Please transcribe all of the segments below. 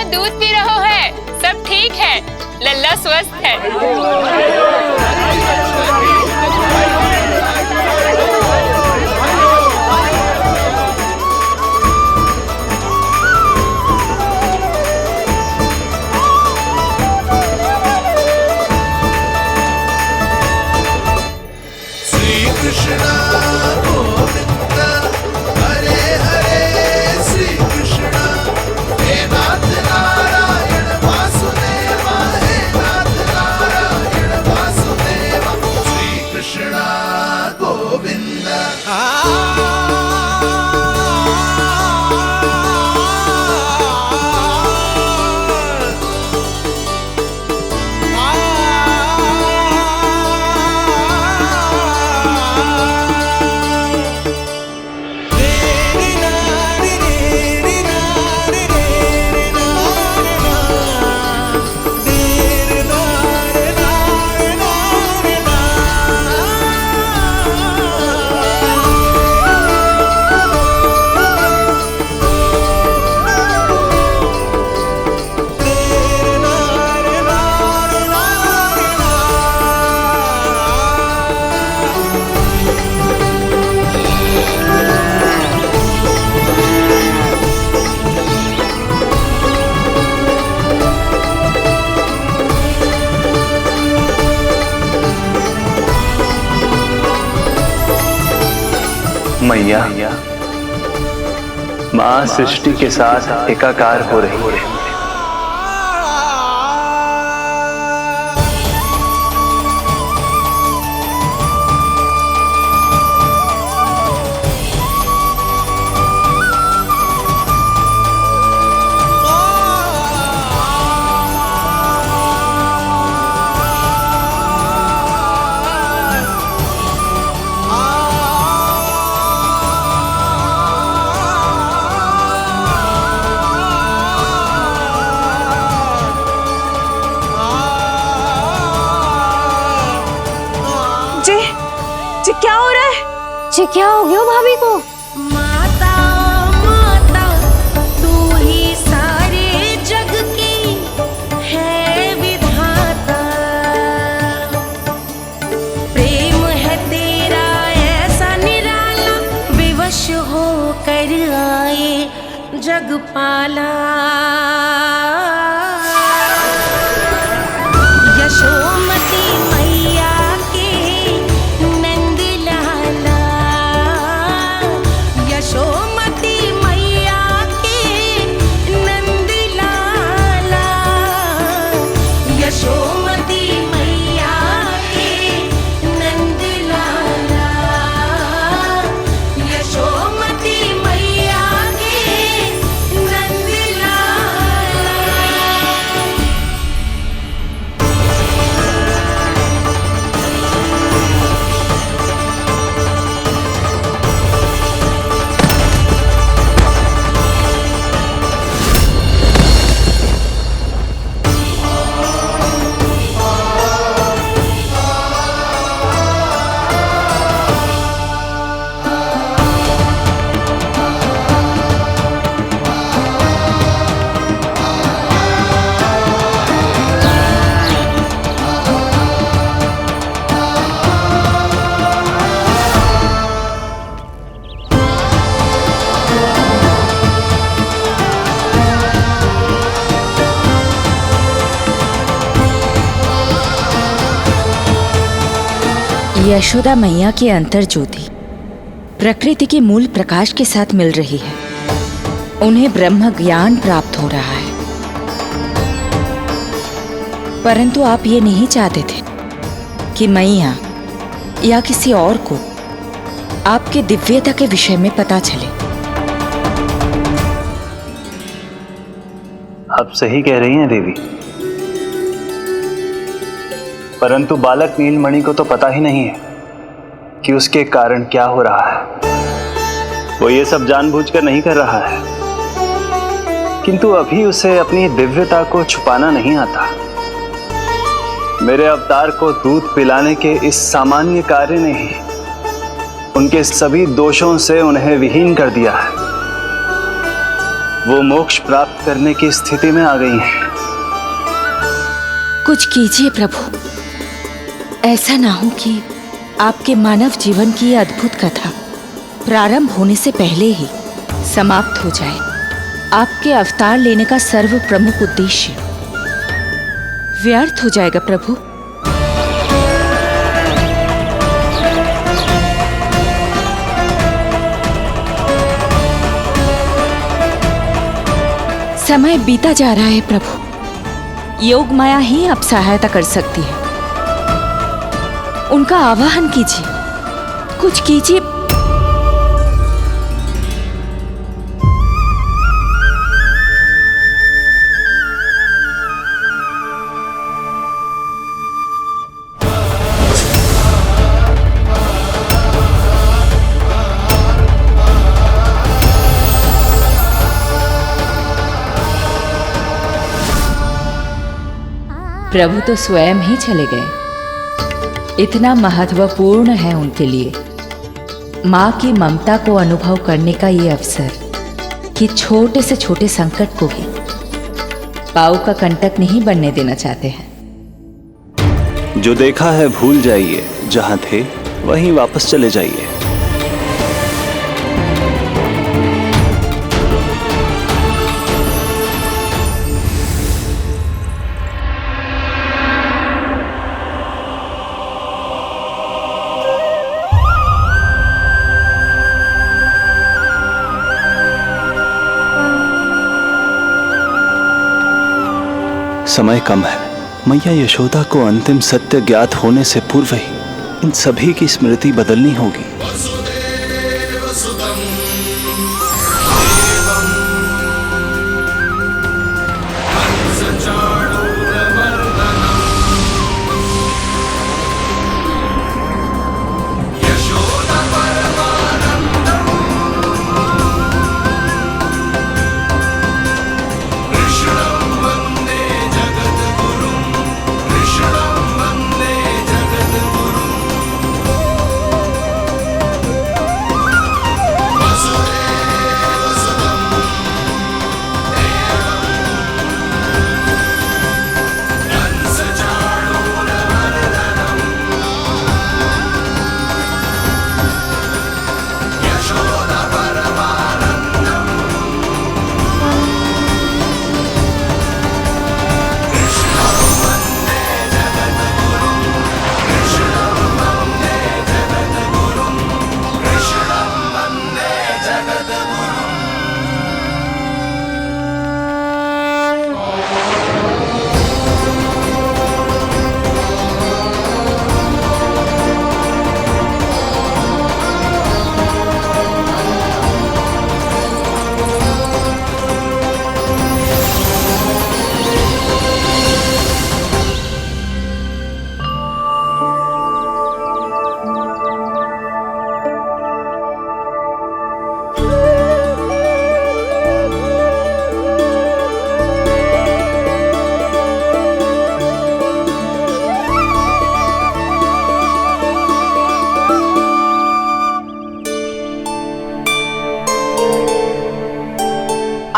लल्ला दूध पी रहा है, सब ठीक है, लल्ला स्वस्थ है। मैया, माँ सृष्टि के साथ एकाकार हो रही है। क्या हो रहा है? जी क्या हो गया भाभी को? माता माता तू ही सारे जग की है विधाता, प्रेम है तेरा ऐसा निराला, विवश हो कर आए जग पाला। यशोमती मैया के नंद लाला, यशोमती मैया के नंद लाला, यशोमती मैया के नंद लाला, यशोमती मैया के नंद लाला। यशोदा मैया की अंतर ज्योति प्रकृति के मूल प्रकाश के साथ मिल रही है। उन्हें ब्रह्म ज्ञान प्राप्त हो रहा है, परंतु आप ये नहीं चाहते थे कि मैया या किसी और को आपके दिव्यता के विषय में पता चले। आप सही कह रही हैं देवी, परंतु बालक नीलमणि को तो पता ही नहीं है कि उसके कारण क्या हो रहा है। वो ये सब जानबूझकर नहीं कर रहा है, किंतु अभी उसे अपनी दिव्यता को छुपाना नहीं आता। मेरे अवतार को दूध पिलाने के इस सामान्य कार्य ने ही उनके सभी दोषों से उन्हें विहीन कर दिया है। वो मोक्ष प्राप्त करने की स्थिति में आ गई हैं। कुछ कीजिए प्रभु, ऐसा ना हो कि आपके मानव जीवन की यह अद्भुत कथा प्रारंभ होने से पहले ही समाप्त हो जाए। आपके अवतार लेने का सर्व प्रमुख उद्देश्य व्यर्थ हो जाएगा प्रभु। समय बीता जा रहा है प्रभु, योग माया ही अब सहायता कर सकती है। उनका आवाहन कीजिए, कुछ कीजिए। प्रभु तो स्वयं ही चले गए। इतना महत्वपूर्ण है उनके लिए माँ की ममता को अनुभव करने का ये अवसर कि छोटे से छोटे संकट को भी पाँव का कंटक नहीं बनने देना चाहते हैं। जो देखा है भूल जाइए, जहां थे वहीं वापस चले जाइए। समय कम है। मैया यशोदा को अंतिम सत्य ज्ञात होने से पूर्व ही इन सभी की स्मृति बदलनी होगी।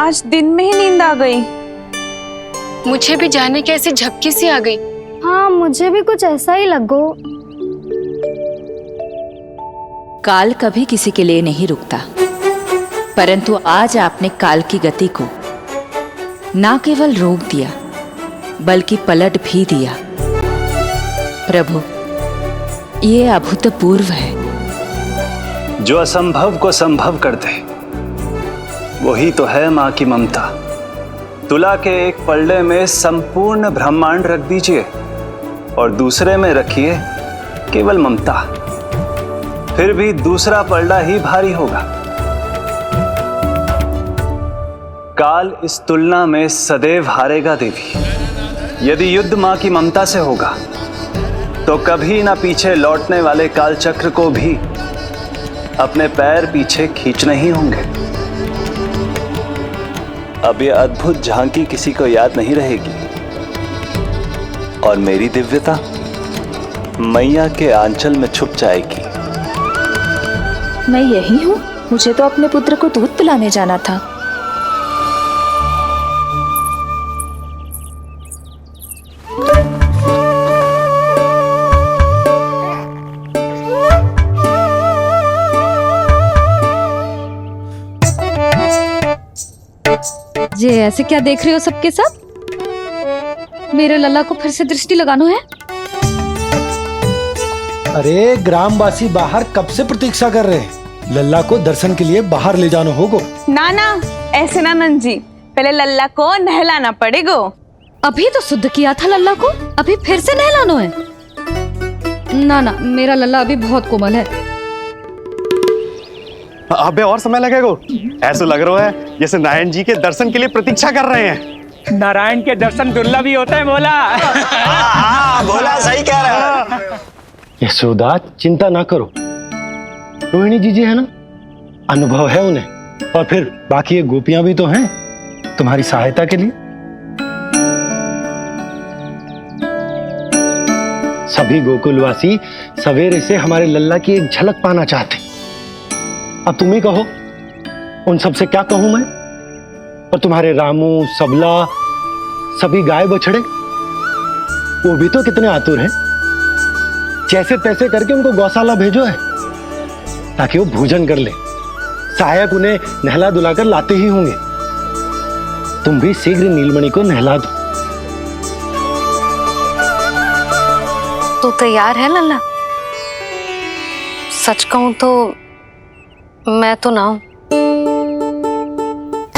आज दिन में ही नींद आ गई। मुझे भी जाने की ऐसी झपकी सी आ गई। हाँ, मुझे भी कुछ ऐसा ही लगो। काल कभी किसी के लिए नहीं रुकता, परंतु आज आपने काल की गति को ना केवल रोक दिया बल्कि पलट भी दिया। प्रभु, ये अभूतपूर्व है। जो असंभव को संभव कर दे वही तो है माँ की ममता। तुला के एक पल्ले में संपूर्ण ब्रह्मांड रख दीजिए और दूसरे में रखिए केवल ममता, फिर भी दूसरा पल्ला ही भारी होगा। काल इस तुलना में सदैव हारेगा देवी। यदि युद्ध माँ की ममता से होगा तो कभी ना पीछे लौटने वाले काल चक्र को भी अपने पैर पीछे खींचने ही होंगे। अब यह अद्भुत झांकी किसी को याद नहीं रहेगी और मेरी दिव्यता मैया के आंचल में छुप जाएगी। मैं यही हूँ। मुझे तो अपने पुत्र को दूध पिलाने जाना था। ये ऐसे क्या देख रहे हो सबके सब? मेरे लल्ला को फिर से दृष्टि लगाना है? अरे ग्रामवासी बाहर कब से प्रतीक्षा कर रहे हैं। लल्ला को दर्शन के लिए बाहर ले जाना होगा। ना ना, ऐसे ना नंजी, पहले लल्ला को नहलाना पड़ेगा। अभी तो शुद्ध किया था लल्ला को, अभी फिर से नहलाना है? ना ना, मेरा लल्ला अभी बहुत कोमल है। अबे और समय लगेगा। ऐसा लग रहा है जैसे नारायण जी के दर्शन के लिए प्रतीक्षा कर रहे हैं। नारायण के दर्शन दुर्लभ ही होते हैं बोला। हाँ, बोला सही कह रहा है। यशोदा चिंता ना करो, रोहिणी जी है ना, अनुभव है उन्हें, और फिर बाकी ये गोपियां भी तो हैं तुम्हारी सहायता के लिए। सभी गोकुलवासी सवेरे से हमारे लल्ला की एक झलक पाना चाहते। अब तुम ही कहो, उन सब से क्या कहूं मैं? और तुम्हारे रामू, सबला, सभी गाय बछड़े, वो भी तो कितने आतुर हैं। जैसे तैसे करके उनको गौशाला भेजो है ताकि वो भोजन कर ले। सहायक उन्हें नहला धुलाकर लाते ही होंगे। तुम भी शीघ्र नीलमणि को नहला दो। तो तैयार है लल्ला? सच कहूं तो मैं तो ना हूं।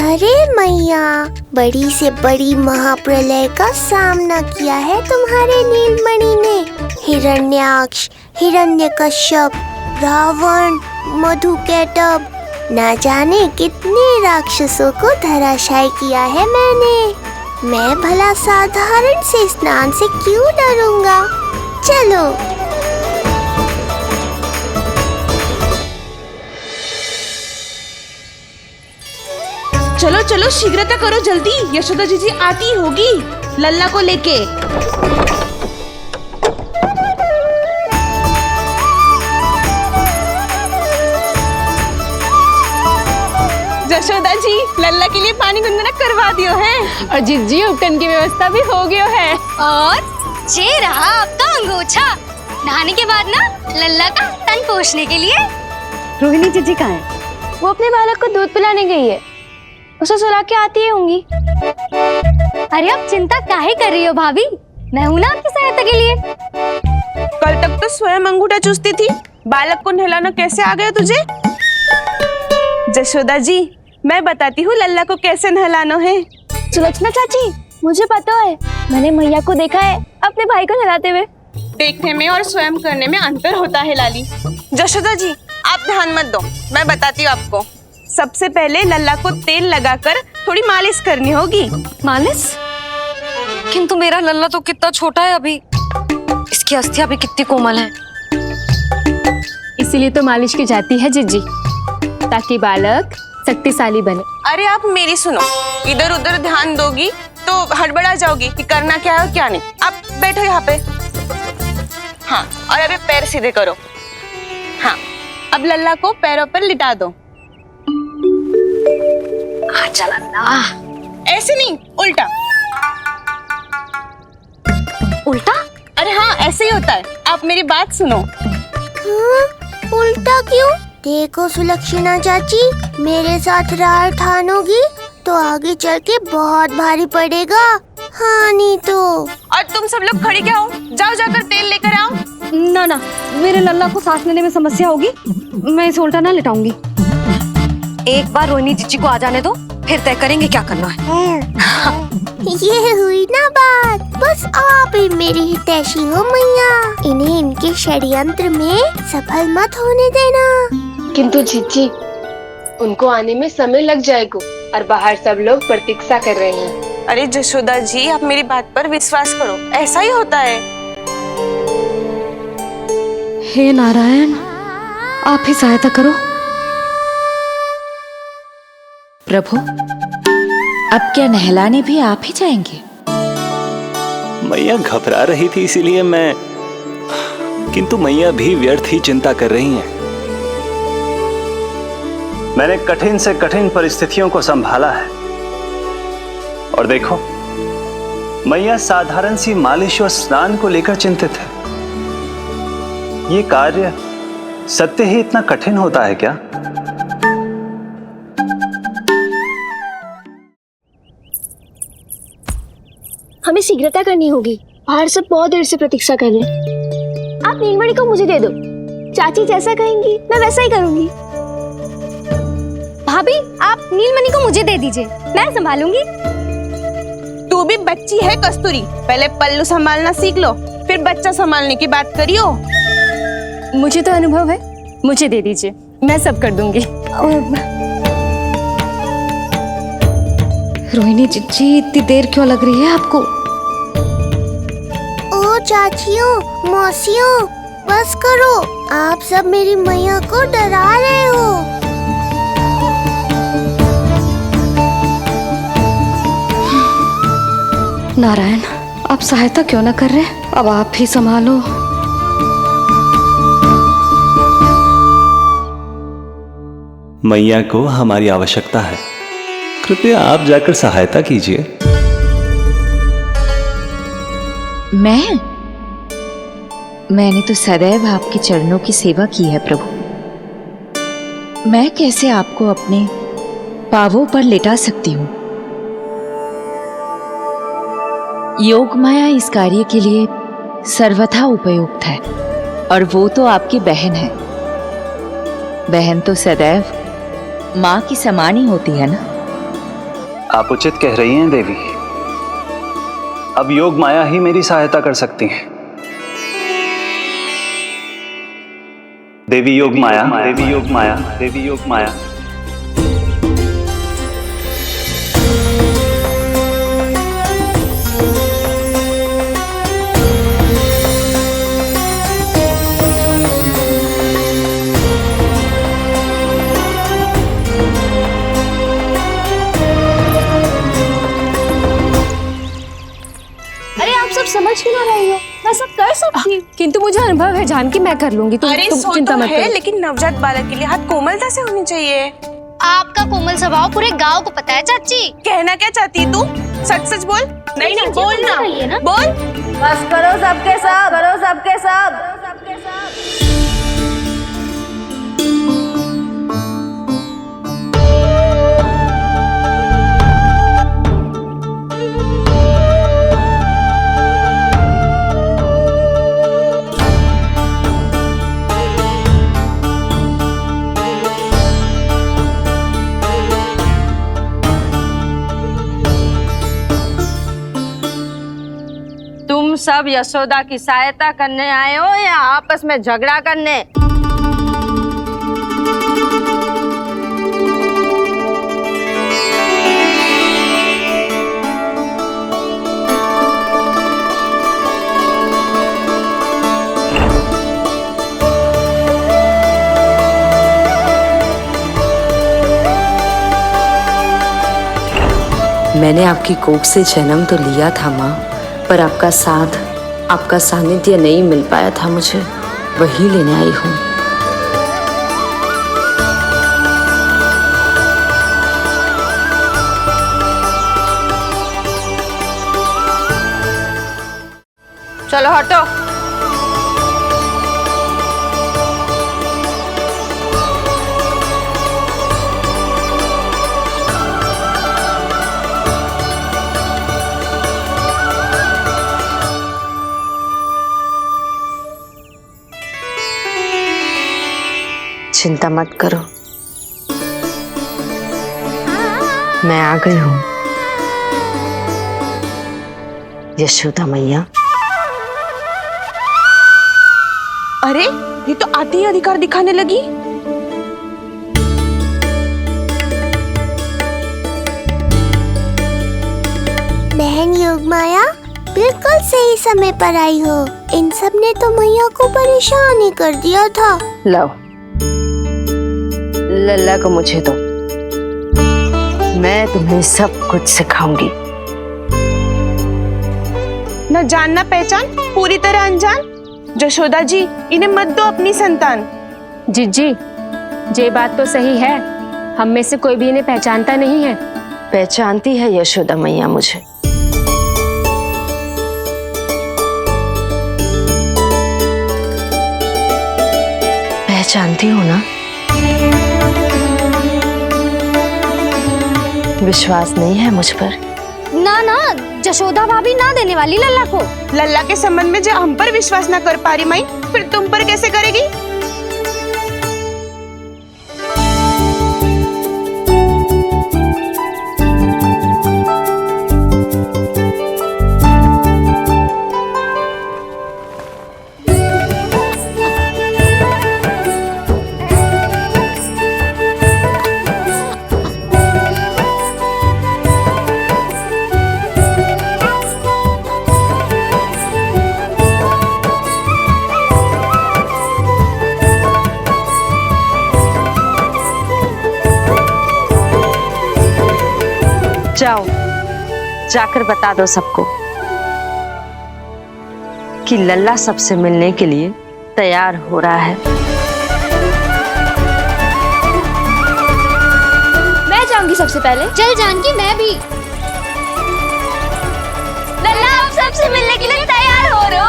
अरे मैया, बड़ी से बड़ी महाप्रलय का सामना किया है तुम्हारे नीलमणि ने। हिरण्याक्ष, हिरण्यकश्यप, रावण, मधुकैटभ, ना जाने कितने राक्षसों को धराशायी किया है मैंने। मैं भला साधारण से स्नान से क्यों डरूंगा? चलो। चलो चलो, शीघ्रता करो जल्दी, यशोदा जी आती होगी लल्ला को लेके। यशोदा जी, लल्ला के लिए पानी गुनगुना करवा दियो है, और जिज्जी उपटन की व्यवस्था भी हो गयो है। और ये रहा आपका अंगोछा, नहाने के बाद ना लल्ला का तन पोंछने के लिए। रोहिणी जीजी कहाँ है? वो अपने बालक को दूध पिलाने गई है, उसे सुला के आती ही होंगी। अरे आप चिंता काहे कर रही हो भाभी, मैं हूं ना आपकी सहायता के लिए। कल तक तो स्वयं अंगूठा चूसती थी, बालक को नहलाना कैसे आ गया तुझे? यशोदा जी, मैं बताती हूँ लल्ला को कैसे नहलाना है। सुलक्षणा चाची, मुझे पता है, मैंने मैया को देखा है अपने भाई को नहलाते हुए। देखने में और स्वयं करने में अंतर होता है लाली। यशोदा जी, आप ध्यान मत दो, मैं बताती हूँ आपको। सबसे पहले लल्ला को तेल लगाकर थोड़ी मालिश करनी होगी। मालिश? किंतु मेरा लल्ला तो कितना छोटा है अभी, इसकी अस्थियां भी कितनी कोमल है। इसीलिए तो मालिश की जाती है जिज्जी, ताकि बालक शक्तिशाली बने। अरे आप मेरी सुनो, इधर उधर ध्यान दोगी तो हड़बड़ा जाओगी कि करना क्या है और क्या नहीं। आप बैठो यहाँ पे। हाँ, और अभी पैर सीधे करो। हाँ, अब लल्ला को पैरों पर लिटा दो। चला ना, ऐसे नहीं, उल्टा। उल्टा? अरे हाँ, ऐसे ही होता है। आप मेरी बात सुनो। उल्टा क्यों? देखो सुलक्षणा चाची, मेरे साथ राह ठानोगी तो आगे चल के बहुत भारी पड़ेगा। हाँ नहीं तो। और तुम सब लोग खड़ी क्या हो? जाओ जाकर तेल लेकर आओ। ना ना, मेरे लल्ला को सांस लेने में समस्या होगी, मैं इसे उल्टा ना लिटाऊंगी। एक बार रोहिणी जीजी को आ जाने दो, फिर तय करेंगे क्या करना है। ये हुई ना बात, बस आप ही मेरी हितैषी हो मैया। इन्हें इनके षड्यंत्र में सफल मत होने देना। किंतु जीजी, उनको आने में समय लग जाएगा और बाहर सब लोग प्रतीक्षा कर रहे हैं। अरे यशोदा जी, आप मेरी बात पर विश्वास करो, ऐसा ही होता है। हे नारायण, आप ही सहायता करो। प्रभु, अब क्या नहलाने भी आप ही जाएंगे? मैया घबरा रही थी इसीलिए मैं, किंतु मैया भी व्यर्थ ही चिंता कर रही हैं। मैंने कठिन से कठिन परिस्थितियों को संभाला है और देखो, मैया साधारण सी मालिश और स्नान को लेकर चिंतित है। ये कार्य सत्य ही इतना कठिन होता है क्या? शीघ्रता करनी होगी। बाहर सब बहुत देर से प्रतीक्षा कर रहे हैं। आप नीलमणि को मुझे दे दो। चाची जैसा कहेंगी मैं वैसा ही करूंगी। भाभी आप नीलमणि को मुझे दे दीजिए, मैं संभालूंगी। तू भी बच्ची है कस्तूरी, पहले पल्लू संभालना सीख लो, फिर बच्चा संभालने की बात करियो। मुझे तो अनुभव है, मुझे दे दीजिए, मैं सब कर दूंगी। रोहिणी जी इतनी देर क्यों लग रही है आपको? ओ चाचियों, मौसियों, बस करो। आप सब मेरी मैया को डरा रहे हो। नारायण, आप सहायता क्यों ना कर रहे? अब आप ही संभालो। मैया को हमारी आवश्यकता है, कृपया आप जाकर सहायता कीजिए। मैंने तो सदैव आपके चरणों की सेवा की है प्रभु। मैं कैसे आपको अपने पांवों पर लेटा सकती हूँ? योग माया इस कार्य के लिए सर्वथा उपयुक्त है, और वो तो आपकी बहन है। बहन तो सदैव माँ की समान ही होती है ना। आप उचित कह रही हैं देवी। अब योग माया ही मेरी सहायता कर सकती हैं। देवी योग माया, देवी योग माया, देवी योग माया। समझ क्यों ना रही हो? मैं सब कर सकती हूँ। किंतु मुझे अनुभव है जानकी, मैं कर लूंगी। तुम चिंता मत करो। लेकिन नवजात बालक के लिए हाथ कोमलता से होनी चाहिए। आपका कोमल स्वभाव पूरे गांव को पता है चाची। कहना क्या चाहती है तू? सच सच बोल। नहीं नहीं बोल ना, बोल। बस करो सबके सब, करो सबके सब। तुम सब यशोदा की सहायता करने आए हो या आपस में झगड़ा करने? मैंने आपकी कोख से जन्म तो लिया था माँ, पर आपका साथ, आपका सानिध्य नहीं मिल पाया था मुझे, वही लेने आई हूँ। चलो हटो। चिंता मत करो, मैं आ गई हूँ। यशोदा मैया। अरे ये तो आते ही अधिकार दिखाने लगी। बहन योगमाया, बिल्कुल सही समय पर आई हो। इन सब ने तो मैया को परेशान ही कर दिया था। लो, लल्ला को मुझे दो, मैं तुम्हें सब कुछ सिखाऊंगी। न जान न पहचान, पूरी तरह अनजान। यशोदा जी, इन्हें मत दो अपनी संतान। जीजी, ये बात तो सही है, हम में से कोई भी इन्हें पहचानता नहीं है। पहचानती है यशोदा मैया मुझे। पहचानती हो ना? विश्वास नहीं है मुझ पर? ना ना, जशोदा भाभी ना देने वाली लल्ला को। लल्ला के संबंध में जो हम पर विश्वास ना कर पा रही माई, फिर तुम पर कैसे करेगी? जाओ, जाकर बता दो सबको कि लल्ला सबसे मिलने के लिए तैयार हो रहा है। मैं जाऊंगी सबसे पहले। चल जानकी, मैं भी। लल्ला आप सबसे मिलने के लिए तैयार हो रहे हो?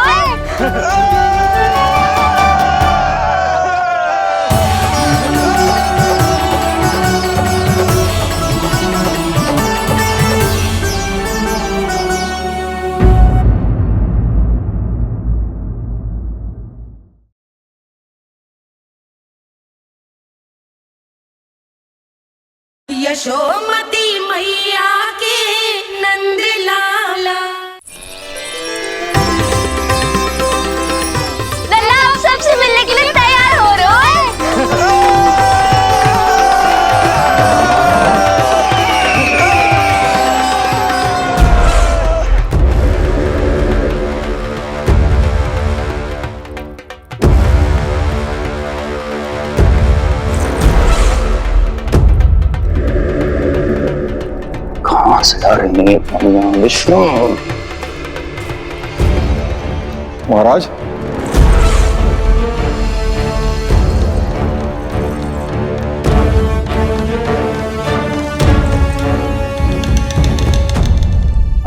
यशोमती मैया के नंद लाला। लल्ला आप सबसे मिलने के लिए तैयार हो रहे हो? कहाँ से आ रही है पानियां? विष्णु महाराज,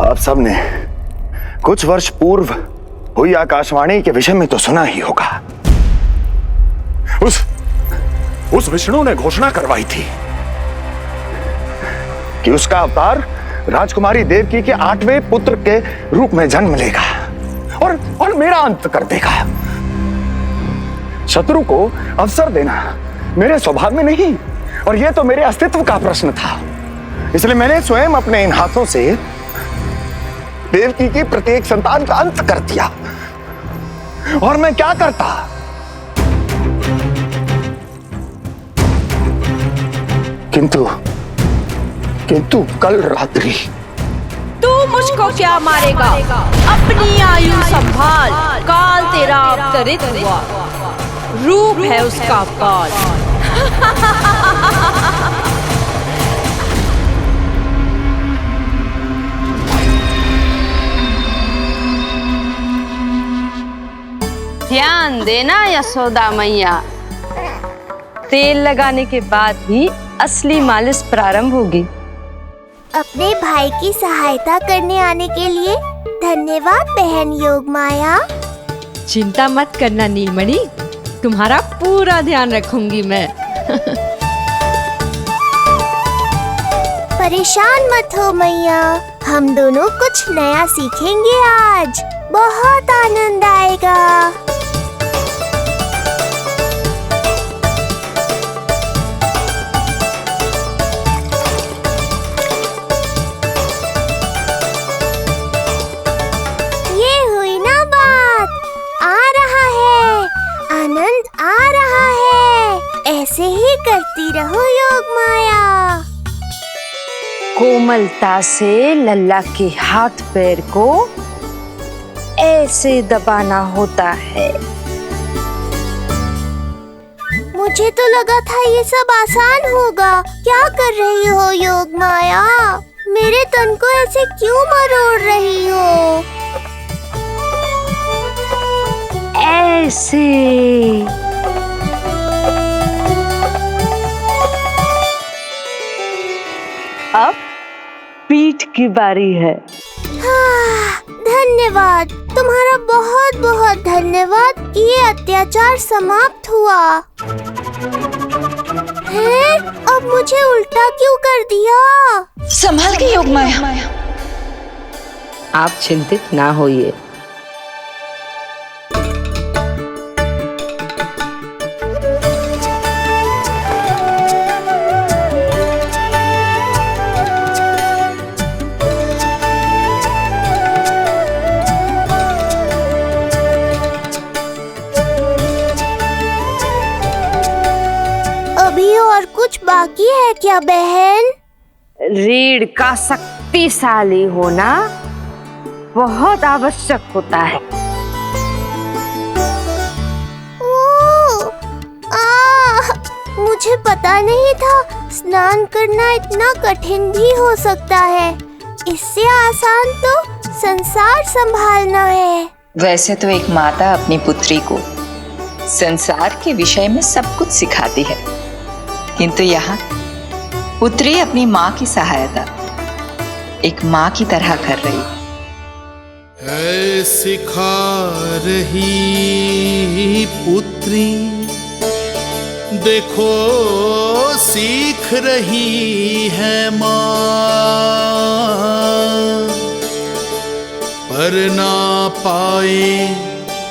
आप सबने कुछ वर्ष पूर्व हुई आकाशवाणी के विषय में तो सुना ही होगा। उस विष्णु ने घोषणा करवाई थी कि उसका अवतार राजकुमारी देवकी के 8वें पुत्र के रूप में जन्म लेगा और मेरा अंत कर देगा। शत्रु को अवसर देना मेरे स्वभाव में नहीं, और यह तो मेरे अस्तित्व का प्रश्न था। इसलिए मैंने स्वयं अपने इन हाथों से देवकी की प्रत्येक संतान का अंत कर दिया। और मैं क्या करता? किंतु कल रात्रि तू मुझको क्या मारेगा? अपनी आयु संभाल, काल तेरा अवतरित हुआ, रूप है उसका काल। ध्यान देना यशोदा मैया, तेल लगाने के बाद ही असली मालिश प्रारंभ होगी। अपने भाई की सहायता करने आने के लिए धन्यवाद बहन योगमाया। चिंता मत करना नीलमणि, तुम्हारा पूरा ध्यान रखूंगी मैं। परेशान मत हो मैया, हम दोनों कुछ नया सीखेंगे आज। बहुत आनंद आएगा। ऐसे ही करती रहो योगमाया। कोमलता से लल्ला के हाथ पैर को ऐसे दबाना होता है। मुझे तो लगा था ये सब आसान होगा। क्या कर रही हो योगमाया? मेरे तन को ऐसे क्यों मरोड़ रही हो? ऐसे अब पीठ की बारी है। हाँ, धन्यवाद, तुम्हारा बहुत बहुत धन्यवाद। ये अत्याचार समाप्त हुआ है। अब मुझे उल्टा क्यों कर दिया? संभाल के योगमाया, आप चिंतित ना होइए। अभी और कुछ बाकी है क्या बहन? रीढ़ का शक्तिशाली होना बहुत आवश्यक होता है। मुझे पता नहीं था स्नान करना इतना कठिन भी हो सकता है। इससे आसान तो संसार संभालना है। वैसे तो एक माता अपनी पुत्री को संसार के विषय में सब कुछ सिखाती है, किंतु यहाँ पुत्री अपनी माँ की सहायता एक माँ की तरह कर रही है। सिखा रही पुत्री, देखो सीख रही है माँ, पर ना पाए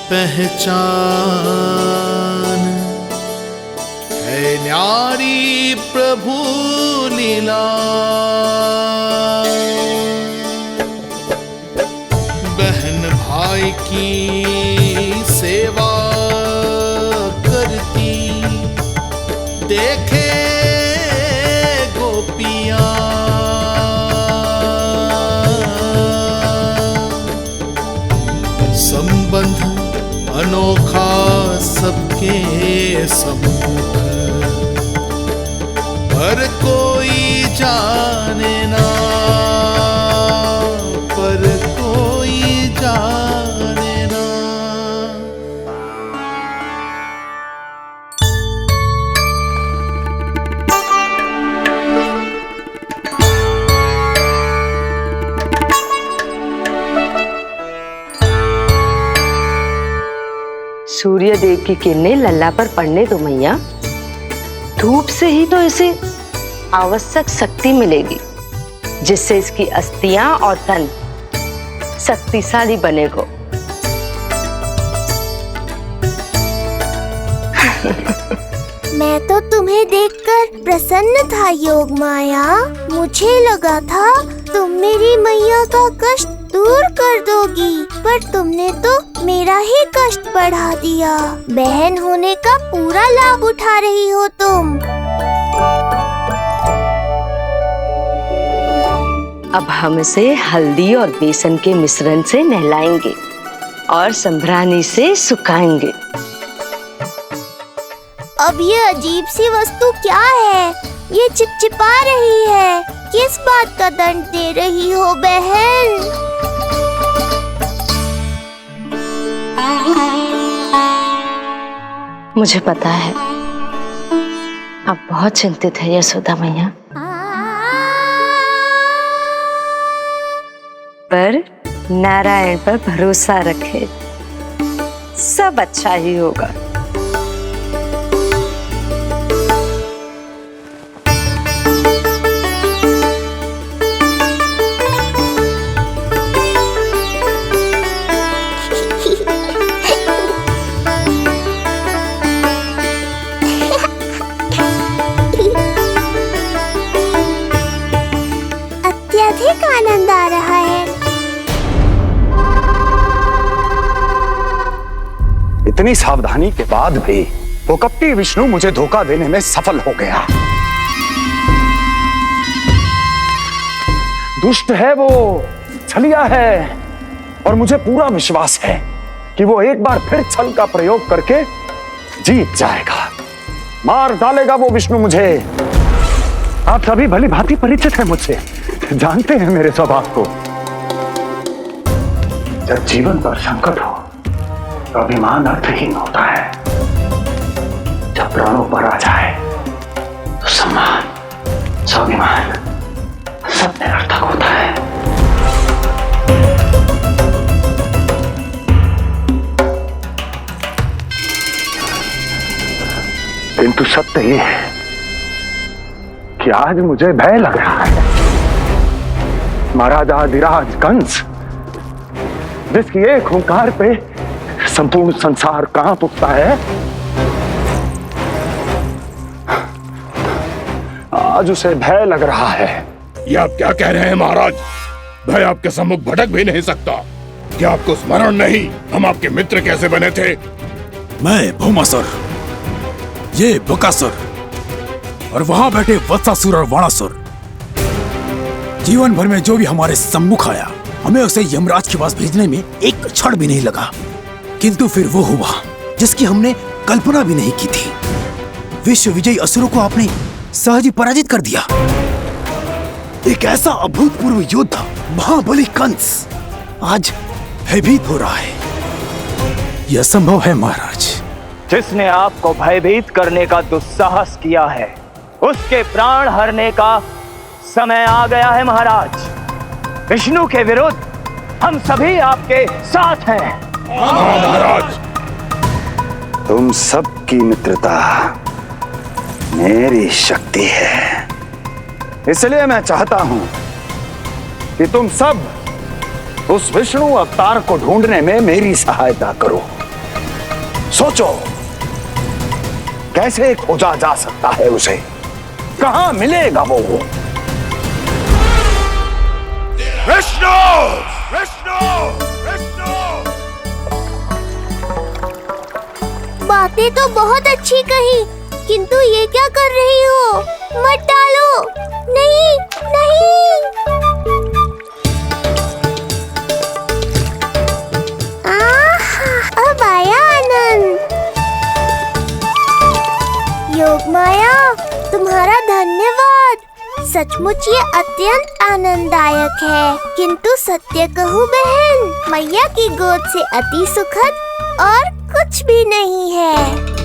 पहचान है न्यारी प्रभु लीला। बहन भाई की सेवा करती देखे गोपियां, संबंध अनोखा सबके सम्मुख, पर कोई जाने ना, पर कोई जाने ना। सूर्य देव की किरणें लल्ला पर पड़ने दो मैया। धूप से ही तो इसे आवश्यक शक्ति मिलेगी, जिससे इसकी अस्थियां और तन शक्तिशाली बनेगा। मैं तो तुम्हें देखकर प्रसन्न था योग माया। मुझे लगा था तुम मेरी मैया का कष्ट दूर कर दोगी, पर तुमने तो मेरा ही कष्ट बढ़ा दिया। बहन होने का पूरा लाभ उठा रही हो तुम। अब हम इसे हल्दी और बेसन के मिश्रण से नहलाएंगे और संभरानी से सुखाएंगे। अब ये अजीब सी वस्तु क्या है? ये चिपचिपा रही है। किस बात का दंड दे रही हो बहन? मुझे पता है आप बहुत चिंतित है यशोदा मैया, पर नारायण पर भरोसा रखे, सब अच्छा ही होगा। अत्यधिक आनंद आ रहा है। इतनी सावधानी के बाद भी वो कपटी विष्णु मुझे धोखा देने में सफल हो गया। दुष्ट है वो, छलिया है, और मुझे पूरा विश्वास है कि वो एक बार फिर छल का प्रयोग करके जीत जाएगा। मार डालेगा वो विष्णु मुझे। आप सभी भली भांति परिचित हैं मुझसे, जानते हैं मेरे स्वभाव को। जब जीवन पर संकट हो तो अभिमान अर्थहीन होता है, जब प्राणों पर आ जाए तो सम्मान, स्वाभिमान सब निरर्थक होता है। किंतु सत्य ये है कि आज मुझे भय लग रहा है। महाराजाधिराज कंस जिसकी एक हुंकार पे संपूर्ण संसार कांप उठता है, आज उसे भय लग रहा है। ये आप क्या कह रहे हैं महाराज? भय आपके सम्मुख भटक भी नहीं सकता। क्या आपको स्मरण नहीं हम आपके मित्र कैसे बने थे? मैं भौमासुर, ये बकासुर और वहां बैठे वत्सासुर और वाणासुर। जीवन भर में जो भी हमारे सम्मुख आया, हमें उसे यमराज के पास भेजने में एक क्षण भी नहीं लगा। किंतु फिर वो हुआ जिसकी हमने कल्पना भी नहीं की थी। विश्व विजयी असुरों को आपने सहज ही पराजित कर दिया। एक ऐसा अभूतपूर्व योद्धा महाबली कंस आज भयभीत हो रहा है। यह संभव है महाराज। जिसने आपको भयभीत करने का दुस्साहस किया है, उसके प्राण हरने का समय आ गया है महाराज। विष्णु के विरुद्ध हम सभी आपके साथ हैं। महाराज, तुम सबकी मित्रता मेरी शक्ति है, इसलिए मैं चाहता हूं कि तुम सब उस विष्णु अवतार को ढूंढने में मेरी सहायता करो। सोचो कैसे खोजा जा सकता है उसे, कहां मिलेगा वो? विष्णु! विष्णु! विष्णु! बातें तो बहुत अच्छी कही, किंतु ये क्या कर रही हो? मत डालो। नहीं नहीं। अब आया आनंद। योग माया, तुम्हारा धन्यवाद। सचमुच ये अत्यंत आनंददायक है। किंतु सत्य कहूँ बहन, मैया की गोद से अति सुखद और कुछ भी नहीं है।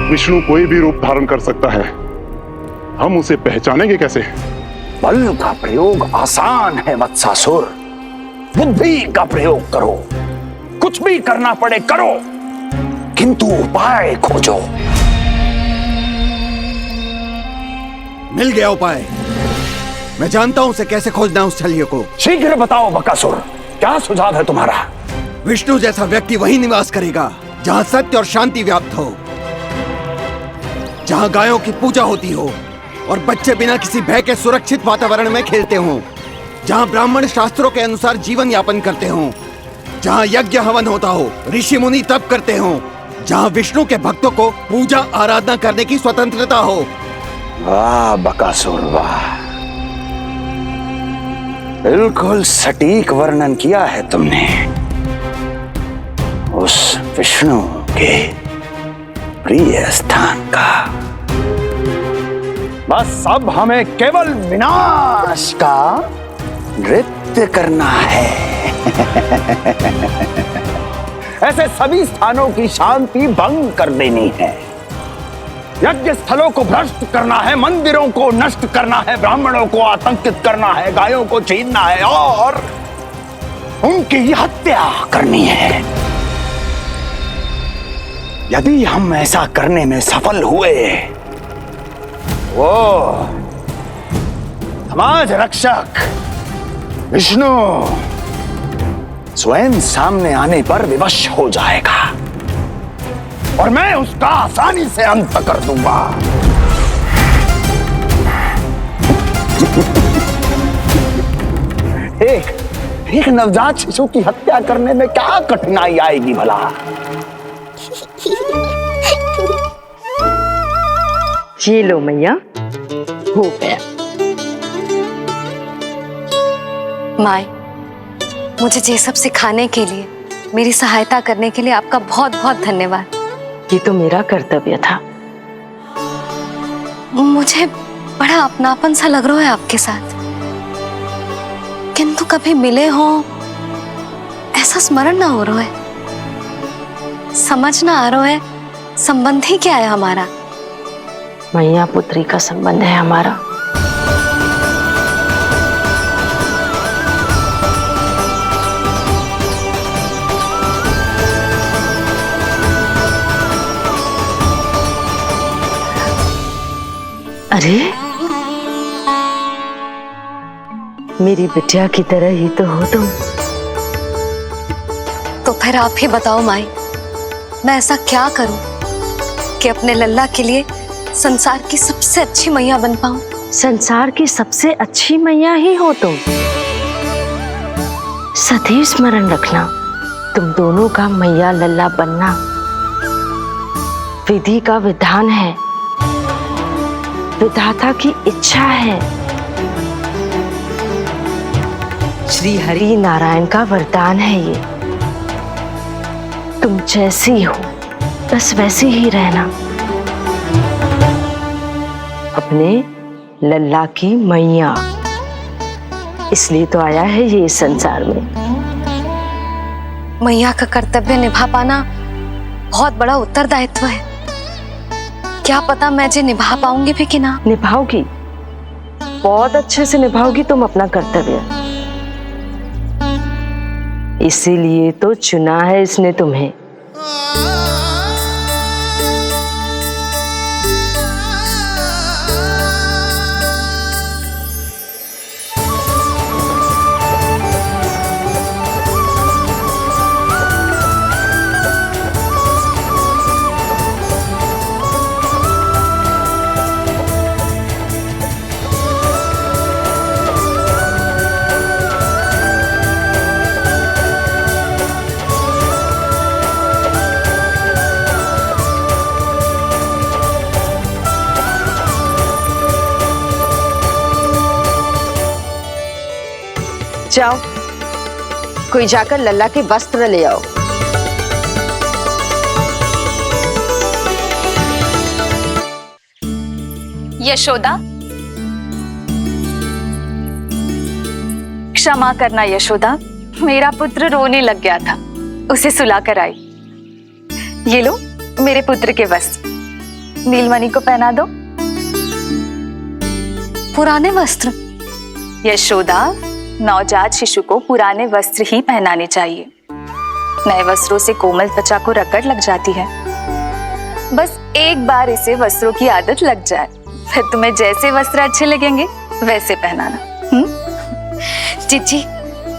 विष्णु कोई भी रूप धारण कर सकता है, हम उसे पहचानेंगे कैसे? बल का प्रयोग आसान है वत्सासुर, बुद्धि का प्रयोग करो। कुछ भी करना पड़े करो, किंतु उपाय खोजो। मिल गया उपाय। मैं जानता हूं उसे कैसे खोजना उस छलिए को। शीघ्र बताओ बकासुर, क्या सुझाव है तुम्हारा? विष्णु जैसा व्यक्ति वहीं निवास करेगा जहां सत्य और शांति व्याप्त हो, जहां गायों की पूजा होती हो और बच्चे बिना किसी भय के सुरक्षित वातावरण में खेलते हों, जहां ब्राह्मण शास्त्रों के अनुसार जीवन यापन करते हों, जहां यज्ञ हवन होता हो, ऋषि मुनि तप करते हों, जहां विष्णु के भक्तों को पूजा आराधना करने की स्वतंत्रता हो। वाह बकासुर वाह, बिल्कुल सटीक वर्णन किया है तुमने उस विष्णु के प्रिय स्थान का। बस अब हमें केवल विनाश का नृत्य करना है। ऐसे सभी स्थानों की शांति भंग कर देनी है। यज्ञ स्थलों को भ्रष्ट करना है, मंदिरों को नष्ट करना है, ब्राह्मणों को आतंकित करना है, गायों को छीनना है और उनकी हत्या करनी है। यदि हम ऐसा करने में सफल हुए, वो समाज रक्षक विष्णु स्वयं सामने आने पर विवश हो जाएगा और मैं उसका आसानी से अंत कर दूंगा। एक नवजात शिशु की हत्या करने में क्या कठिनाई आएगी भला? ये लो मैया, हो गया। माय, मुझे ये सब सिखाने के लिए, मेरी सहायता करने के लिए आपका बहुत बहुत धन्यवाद। ये तो मेरा कर्तव्य था। मुझे बड़ा अपनापन सा लग रहा है आपके साथ, किंतु कभी मिले हो ऐसा स्मरण ना हो रहा है। समझ ना आ रहा है, संबंध ही क्या है हमारा? मैया पुत्री का संबंध है हमारा। अरे मेरी बिटिया की तरह ही तो हो तुम। तो फिर आप ही बताओ माई, मैं ऐसा क्या करूं कि अपने लल्ला के लिए संसार की सबसे अच्छी मैया बन पाऊं? संसार की सबसे अच्छी मैया ही हो तुम। सदैव स्मरण रखना, तुम दोनों का मैया लल्ला बनना विधि का विधान है, विधाता की इच्छा है, श्री हरि नारायण का वरदान है ये। तुम जैसी हो बस वैसी ही रहना, अपने लल्ला की मैया। इसलिए तो आया है ये इस संसार में। मैया का कर्तव्य निभा पाना बहुत बड़ा उत्तरदायित्व है। क्या पता मैं जे निभा पाऊंगी भी कि ना। निभाओगी, बहुत अच्छे से निभाओगी तुम अपना कर्तव्य। इसीलिए तो चुना है इसने तुम्हें। जाओ, कोई जाकर लल्ला के वस्त्र ले आओ। यशोदा, क्षमा करना यशोदा, मेरा पुत्र रोने लग गया था, उसे सुलाकर आई। ये लो मेरे पुत्र के वस्त्र, नीलमणि को पहना दो। पुराने वस्त्र? यशोदा, नवजात शिशु को पुराने वस्त्र ही पहनाने चाहिए। नए वस्त्रों से कोमल त्वचा को रगड़ लग जाती है। बस एक बार इसे वस्त्रों की आदत लग जाए, फिर तुम्हें जैसे वस्त्र अच्छे लगेंगे वैसे पहनाना। जीजी,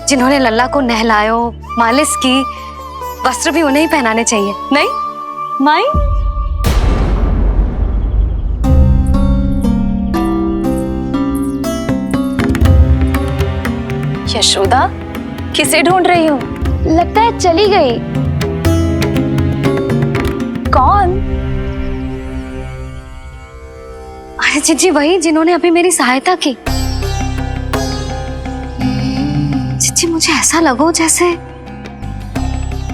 जिन्होंने लल्ला को नहलायो, मालिश की, वस्त्र भी उन्हें ही पहनाने चाहिए। नहीं माई, यशोदा किसे ढूंढ रही हो? लगता है चली गई। कौन? अरे जीजी, वही जिन्होंने अभी मेरी सहायता की। जीजी, मुझे ऐसा लगो जैसे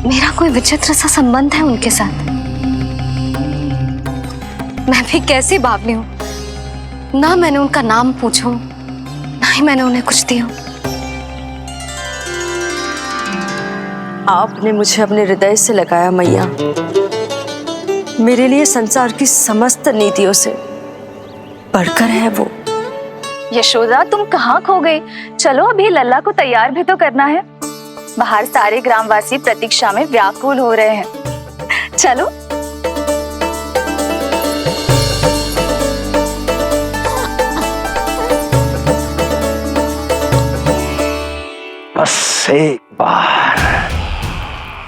मेरा कोई विचित्र सा संबंध है उनके साथ। मैं भी कैसी बावली हूं, ना मैंने उनका नाम पूछो, ना ही मैंने उन्हें कुछ दिया। आपने मुझे अपने हृदय से लगाया मैया, मेरे लिए संसार की समस्त नीतियों से बढ़कर है वो। यशोदा, तुम कहाँ खो गई? चलो अभी लल्ला को तैयार भी तो करना है। बाहर सारे ग्रामवासी प्रतीक्षा में व्याकुल हो रहे हैं। चलो। बस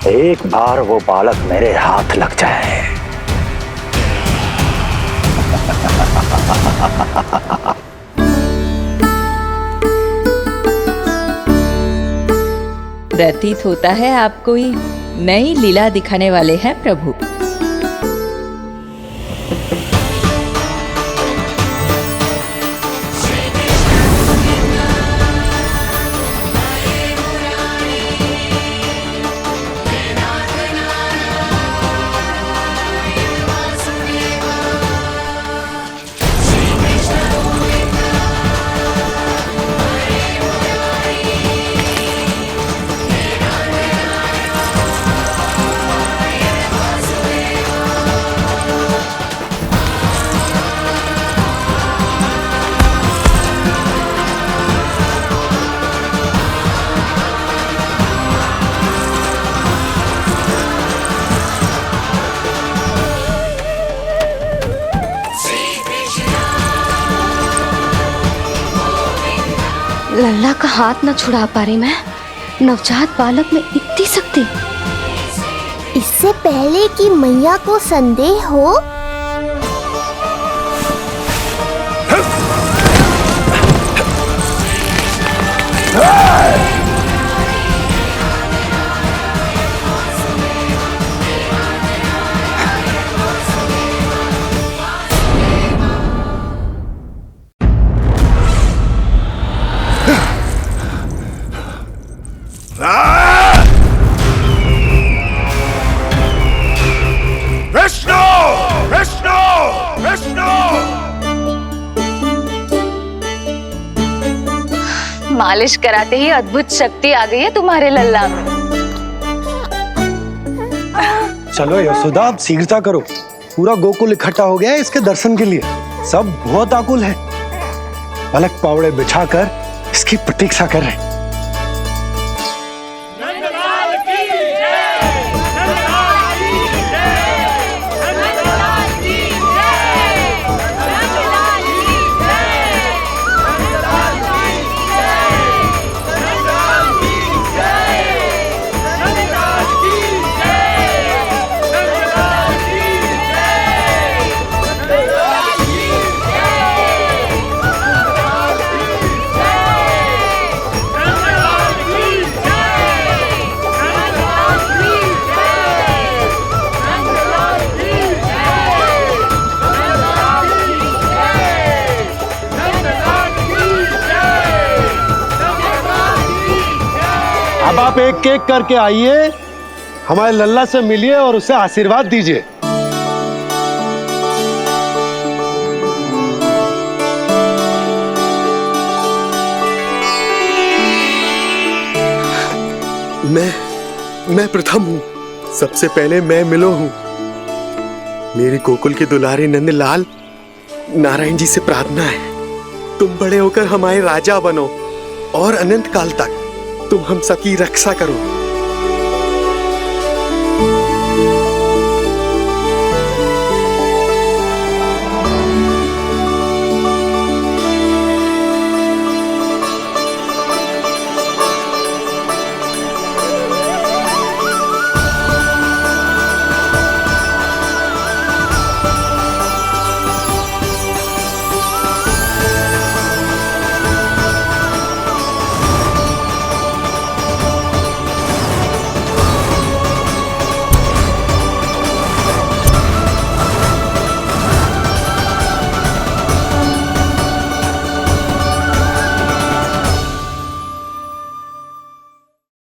एक बार वो बालक मेरे हाथ लग जाए। प्रतीत होता है आप कोई नई लीला दिखाने वाले हैं प्रभु। लल्ला का हाथ न छुड़ा पा रही मैं। नवजात बालक में इतनी शक्ति। इससे पहले कि मैया को संदेह हो, विष्णु विष्णु विष्णु। मालिश कराते ही अद्भुत शक्ति आ गई है तुम्हारे लल्ला में। चलो यशोदा, आप शीघ्रता करो। पूरा गोकुल इकट्ठा हो गया है इसके दर्शन के लिए। सब बहुत आकुल है। पलक पावड़े बिछाकर इसकी प्रतीक्षा कर रहे हैं। अब आप एक एक करके आइए, हमारे लल्ला से मिलिए और उसे आशीर्वाद दीजिए। मैं प्रथम हूँ। सबसे पहले मैं मिलो हूँ। मेरी गोकुल के दुलारे नंदलाल, नारायण जी से प्रार्थना है, तुम बड़े होकर हमारे राजा बनो और अनंत काल तक तुम हम सबकी रक्षा करो।